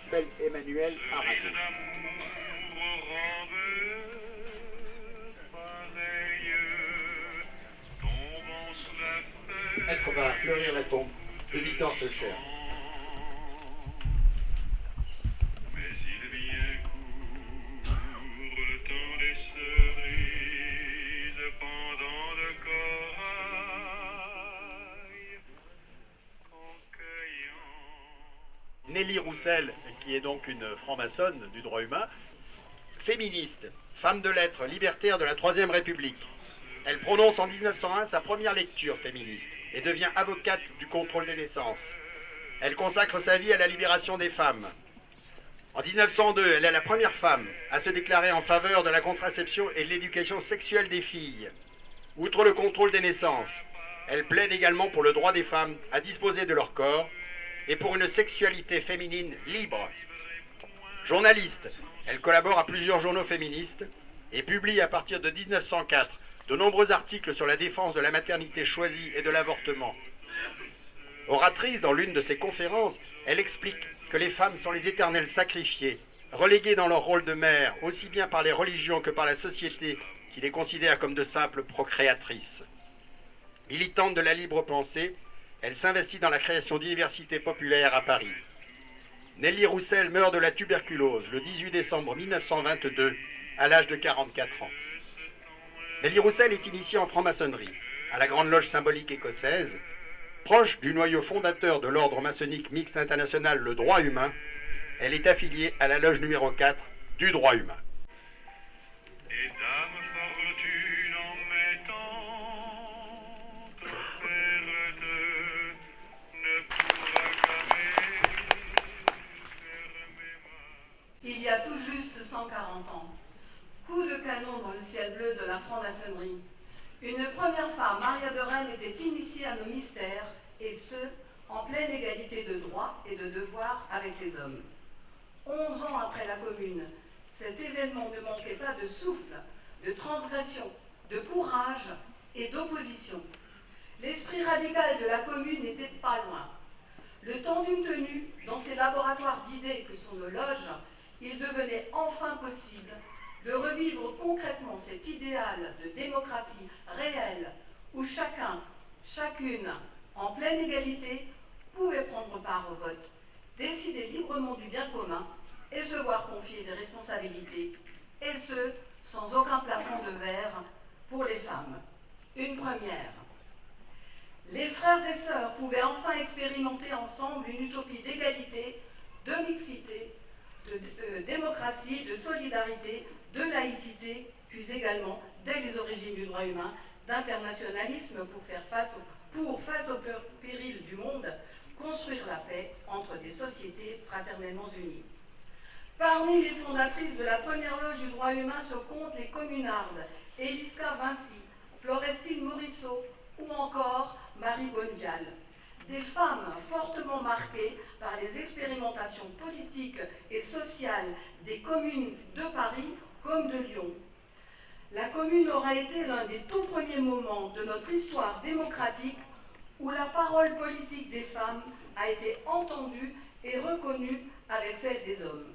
s'appelle Emmanuel Arago. Maître va fleurir la tombe de Victor Schœlcher. Nelly Roussel, qui est donc une franc-maçonne du droit humain, féministe, femme de lettres, libertaire de la Troisième République. Elle prononce en 1901 sa première lecture féministe et devient avocate du contrôle des naissances. Elle consacre sa vie à la libération des femmes. En 1902, elle est la première femme à se déclarer en faveur de la contraception et de l'éducation sexuelle des filles. Outre le contrôle des naissances, elle plaide également pour le droit des femmes à disposer de leur corps et pour une sexualité féminine libre. Journaliste, elle collabore à plusieurs journaux féministes et publie à partir de 1904 de nombreux articles sur la défense de la maternité choisie et de l'avortement. Oratrice dans l'une de ses conférences, elle explique que les femmes sont les éternelles sacrifiées, reléguées dans leur rôle de mère, aussi bien par les religions que par la société qui les considère comme de simples procréatrices. Militante de la libre pensée, elle s'investit dans la création d'universités populaires à Paris. Nelly Roussel meurt de la tuberculose le 18 décembre 1922, à l'âge de 44 ans. Nelly Roussel est initiée en franc-maçonnerie, à la Grande Loge symbolique écossaise. Proche du noyau fondateur de l'ordre maçonnique mixte international Le Droit Humain, elle est affiliée à la loge numéro 4 du droit humain. Et dame fortune en mettant offerte ne pourra jamais fermer ma... Il y a tout juste 140 ans, coup de canon dans le ciel bleu de la franc-maçonnerie, une première femme, Maria de Rennes, était initiée à nos mystères, et ce, en pleine égalité de droits et de devoirs avec les hommes. 11 ans après la Commune, cet événement ne manquait pas de souffle, de transgression, de courage et d'opposition. L'esprit radical de la Commune n'était pas loin. Le temps d'une tenue, dans ces laboratoires d'idées que sont nos loges, il devenait enfin possible de revivre concrètement cet idéal de démocratie réelle où chacun, chacune, en pleine égalité, pouvait prendre part au vote, décider librement du bien commun et se voir confier des responsabilités, et ce, sans aucun plafond de verre pour les femmes. Une première. Les frères et sœurs pouvaient enfin expérimenter ensemble une utopie d'égalité, de mixité, de démocratie, de solidarité, de laïcité, puis également, dès les origines du droit humain, d'internationalisme pour face au péril du monde, construire la paix entre des sociétés fraternellement unies. Parmi les fondatrices de la première loge du droit humain se comptent les communardes, Eliska Vinci, Florestine Morisseau ou encore Marie Bonnevial. Des femmes fortement marquées par les expérimentations politiques et sociales des communes de Paris comme de Lyon. La Commune aura été l'un des tout premiers moments de notre histoire démocratique où la parole politique des femmes a été entendue et reconnue avec celle des hommes.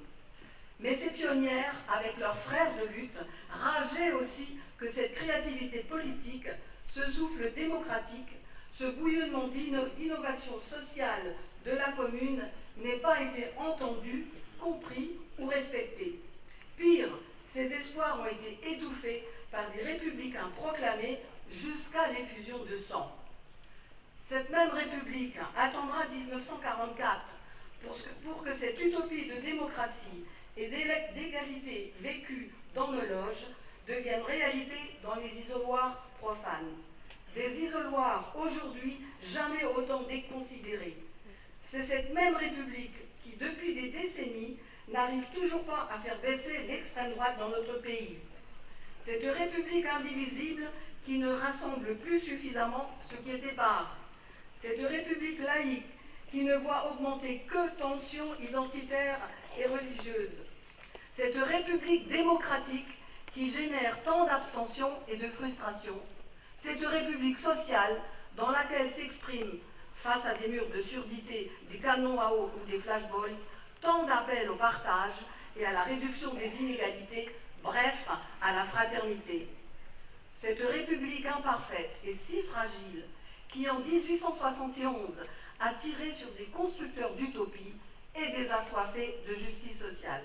Mais ces pionnières, avec leurs frères de lutte, rageaient aussi que cette créativité politique, ce souffle démocratique, ce bouillonnement d'innovation sociale de la Commune n'ait pas été entendu, compris ou respecté. Pire, ces espoirs ont été étouffés par des républicains proclamés jusqu'à l'effusion de sang. Cette même République attendra 1944 pour que cette utopie de démocratie et d'égalité vécue dans nos loges devienne réalité dans les isoloirs profanes. Des isoloirs aujourd'hui jamais autant déconsidérés. C'est cette même République qui, depuis des décennies, n'arrive toujours pas à faire baisser l'extrême droite dans notre pays. Cette République indivisible qui ne rassemble plus suffisamment ce qui est épars. Cette République laïque qui ne voit augmenter que tensions identitaires et religieuses. Cette République démocratique qui génère tant d'abstention et de frustration. Cette République sociale dans laquelle s'expriment, face à des murs de surdité, des canons à eau ou des flashballs, tant appel au partage et à la réduction des inégalités, bref, à la fraternité. Cette République imparfaite et si fragile qui, en 1871, a tiré sur des constructeurs d'utopie et des assoiffés de justice sociale.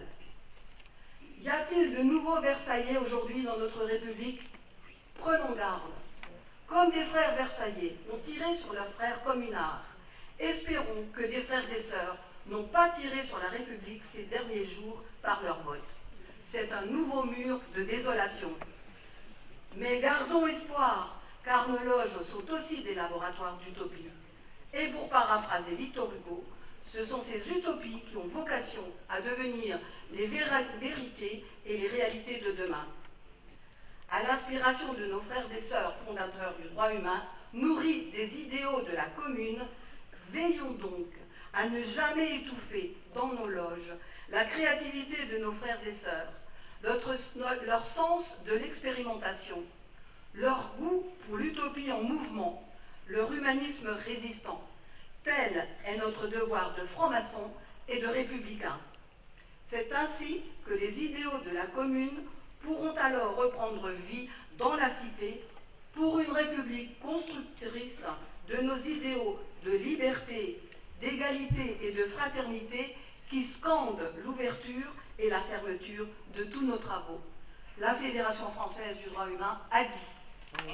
Y a-t-il de nouveaux Versaillais aujourd'hui dans notre République? Prenons garde. Comme des frères versaillais ont tiré sur leurs frères communards, espérons que des frères et sœurs n'ont pas tiré sur la République ces derniers jours par leur vote. C'est un nouveau mur de désolation. Mais gardons espoir, car nos loges sont aussi des laboratoires d'utopie. Et pour paraphraser Victor Hugo, ce sont ces utopies qui ont vocation à devenir les vérités et les réalités de demain. À l'inspiration de nos frères et sœurs fondateurs du droit humain, nourris des idéaux de la commune, veillons donc à ne jamais étouffer dans nos loges la créativité de nos frères et sœurs, leur sens de l'expérimentation, leur goût pour l'utopie en mouvement, leur humanisme résistant. Tel est notre devoir de francs-maçons et de républicains. C'est ainsi que les idéaux de la commune pourront alors reprendre vie dans la cité pour une république constructrice de nos idéaux de liberté, d'égalité et de fraternité qui scandent l'ouverture et la fermeture de tous nos travaux. La Fédération française du droit humain a dit. Bravo.